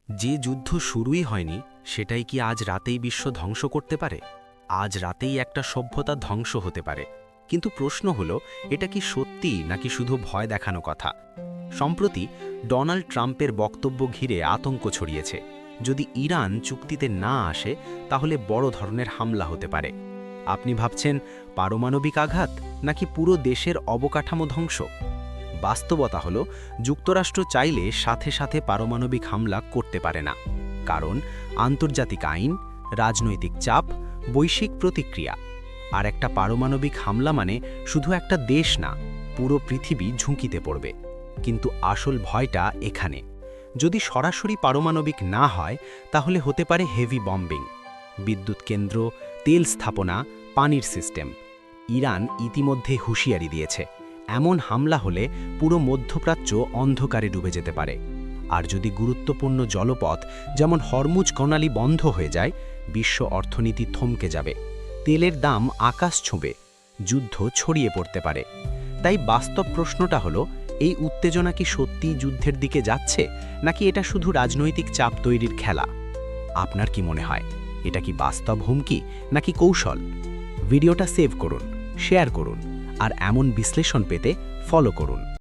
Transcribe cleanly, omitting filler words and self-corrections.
যে যুদ্ধ শুরুই হয়নি সেটাই কি আজ রাতেই বিশ্ব ধ্বংস করতে পারে? আজ রাতেই একটা সভ্যতা ধ্বংস হতে পারে। কিন্তু প্রশ্ন হলো, এটা কি সত্যি নাকি শুধু ভয় দেখানো কথা? সম্প্রতি ডোনাল্ড ট্রাম্পের বক্তব্য ঘিরে আতঙ্ক ছড়িয়েছে। যদি ইরান চুক্তিতে না আসে তাহলে বড় ধরনের হামলা হতে পারে। আপনি ভাবছেন পারমাণবিক আঘাত নাকি পুরো দেশের অবকাঠামো ধ্বংস? বাস্তবতা হলো, যুক্তরাষ্ট্র চাইলে সাথে সাথে পারমাণবিক হামলা করতে পারে না। কারণ আন্তর্জাতিক আইন, রাজনৈতিক চাপ, বৈশ্বিক প্রতিক্রিয়া। আর একটা পারমাণবিক হামলা মানে শুধু একটা দেশ না, পুরো পৃথিবী ঝুঁকিতে পড়বে। কিন্তু আসল ভয়টা এখানে। যদি সরাসরি পারমাণবিক না হয় তাহলে হতে পারে হেভি বম্বিং, বিদ্যুৎ কেন্দ্র, তেল স্থাপনা, পানির সিস্টেম। ইরান ইতিমধ্যে হুঁশিয়ারি দিয়েছে, এমন হামলা হলে পুরো মধ্যপ্রাচ্য অন্ধকারে ডুবে যেতে পারে। আর যদি গুরুত্বপূর্ণ জলপথ যেমন হরমুজ প্রণালী বন্ধ হয়ে যায়, বিশ্ব অর্থনীতি থমকে যাবে, তেলের দাম আকাশ ছুঁবে, যুদ্ধ ছড়িয়ে পড়তে পারে। তাই বাস্তব প্রশ্নটা হলো, এই উত্তেজনা কি সত্যিই যুদ্ধের দিকে যাচ্ছে নাকি এটা শুধু রাজনৈতিক চাপ তৈরির খেলা? আপনার কি মনে হয়, এটা কি বাস্তব হুমকি নাকি কৌশল? ভিডিওটা সেভ করুন, শেয়ার করুন, আর এমন বিশ্লেষণ পেতে ফলো করুন।